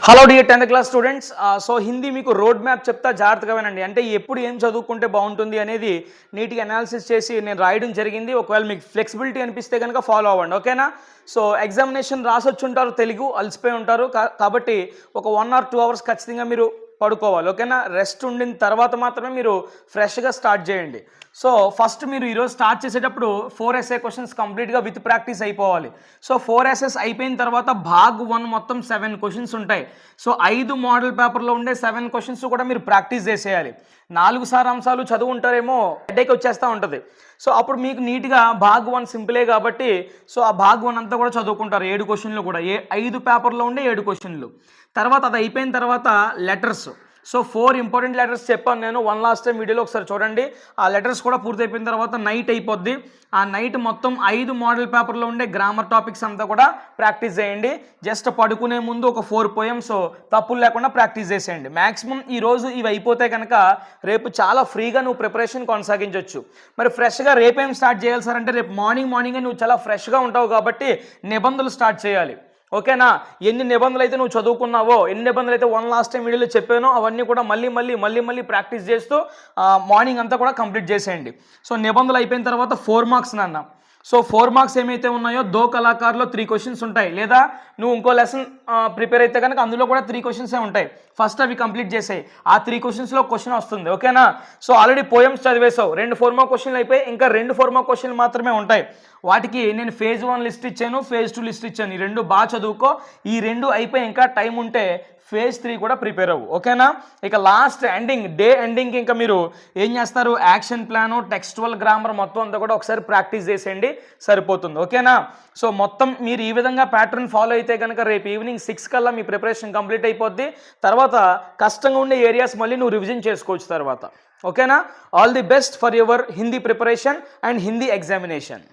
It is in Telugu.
Hello dear 10th class students. So Hindi మీకు రోడ్ మ్యాప్ చెప్తా, జాగ్రత్తగా వినండి. అంటే ఎప్పుడు ఏం చదువుకుంటే బాగుంటుంది అనేది నీట్గా అనాలిసిస్ చేసి నేను రాయడం జరిగింది. ఒకవేళ మీకు ఫ్లెక్సిబిలిటీ అనిపిస్తే కనుక ఫాలో అవ్వండి, ఓకేనా? సో ఎగ్జామినేషన్ రాసొచ్చుంటారు, తెలుగు అలసిపోయి ఉంటారు కాబట్టి ఒక 1 or 2 hours ఖచ్చితంగా మీరు పడుకోవాలి, ఓకేనా? రెస్ట్ ఉండిన తర్వాత మాత్రమే మీరు ఫ్రెష్గా స్టార్ట్ చేయండి. సో ఫస్ట్ మీరు ఈరోజు స్టార్ట్ చేసేటప్పుడు 4 essay క్వశ్చన్స్ కంప్లీట్గా విత్ ప్రాక్టీస్ అయిపోవాలి. సో 4 essays అయిపోయిన తర్వాత భాగ్ 1 మొత్తం 7 క్వశ్చన్స్ ఉంటాయి. సో 5 మోడల్ పేపర్లో ఉండే 7 క్వశ్చన్స్ కూడా మీరు ప్రాక్టీస్ చేసేయాలి. 4 సారాంశాలు చదువు ఉంటారేమో హెడేక్ వచ్చేస్తూ ఉంటుంది. సో అప్పుడు మీకు నీట్గా భాగ్ 1 సింపులే కాబట్టి సో ఆ భాగ్ 1 అంతా కూడా చదువుకుంటారు. 7 క్వశ్చన్లు కూడా 5 పేపర్లో ఉండే 7 క్వశ్చన్లు. తర్వాత అది అయిపోయిన తర్వాత లెటర్స్. సో 4 ఇంపార్టెంట్ లెటర్స్ చెప్పాను నేను వన్ లాస్ట్ టైం వీడియోలో, ఒకసారి చూడండి. ఆ లెటర్స్ కూడా పూర్తి అయిపోయిన తర్వాత నైట్ అయిపోద్ది. ఆ నైట్ మొత్తం 5 మోడల్ పేపర్లో ఉండే గ్రామర్ టాపిక్స్ అంతా కూడా ప్రాక్టీస్ చేయండి. జస్ట్ పడుకునే ముందు ఒక 4 పోయమ్స్ తప్పులు లేకుండా ప్రాక్టీస్ చేసేయండి. మ్యాక్సిమం ఈరోజు ఇవి అయిపోతే కనుక రేపు చాలా ఫ్రీగా నువ్వు ప్రిపరేషన్ కొనసాగించవచ్చు. మరి ఫ్రెష్గా రేపేం స్టార్ట్ చేయాలి సార్ అంటే రేపు మార్నింగే నువ్వు చాలా ఫ్రెష్గా ఉంటావు కాబట్టి నిబంధనలు స్టార్ట్ చేయాలి, ఓకేనా? ఎన్ని నిబంధనలు అయితే నువ్వు చదువుకున్నావో, ఎన్ని నిబంధనలు అయితే వన్ లాస్ట్ టైం వీడియోలో చెప్పానో అవన్నీ కూడా మళ్ళీ ప్రాక్టీస్ చేస్తూ మార్నింగ్ అంతా కూడా కంప్లీట్ చేసేయండి. సో నిబంధనలు అయిపోయిన తర్వాత 4 మార్క్స్ నాన్న. సో 4 మార్క్స్ ఏమైతే ఉన్నాయో దో కళాకారులో 3 క్వశ్చన్స్ ఉంటాయి. లేదా నువ్వు ఇంకో లెసన్ ప్రిపేర్ అయితే కనుక అందులో కూడా 3 క్వశ్చన్సే ఉంటాయి. ఫస్ట్ అవి కంప్లీట్ చేసాయి. ఆ 3 క్వశ్చన్స్లో క్వశ్చన్ వస్తుంది, ఓకేనా? సో ఆల్రెడీ పోయమ్స్ చదివేసావు, 2 4 మార్క్ క్వశ్చన్లు అయిపోయి ఇంకా 2 4 మార్క్ క్వశ్చన్లు మాత్రమే ఉంటాయి. వాటికి నేను ఫేజ్ 1 లిస్ట్ ఇచ్చాను, ఫేజ్ 2 లిస్ట్ ఇచ్చాను. ఈ 2 బాగా చదువుకో. ఈ 2 అయిపోయి ఇంకా టైం ఉంటే ఫేజ్ 3 కూడా ప్రిపేర్ అవ్వు, ఓకేనా? ఇక లాస్ట్ డే ఎండింగ్కి ఇంకా మీరు ఏం చేస్తారు, యాక్షన్ ప్లాను, టెక్స్టువల్ గ్రామర్ మొత్తం అంతా కూడా ఒకసారి ప్రాక్టీస్ చేసేయండి, సరిపోతుంది, ఓకేనా? సో మొత్తం మీరు ఈ విధంగా ప్యాటర్న్ ఫాలో అయితే కనుక రేపు ఈవినింగ్ 6 కల్లా మీ ప్రిపరేషన్ కంప్లీట్ అయిపోద్ది. తర్వాత కష్టంగా ఉండే ఏరియాస్ మళ్ళీ నువ్వు రివిజన్ చేసుకోవచ్చు తర్వాత, ఓకేనా? All the best for your Hindi preparation and Hindi examination.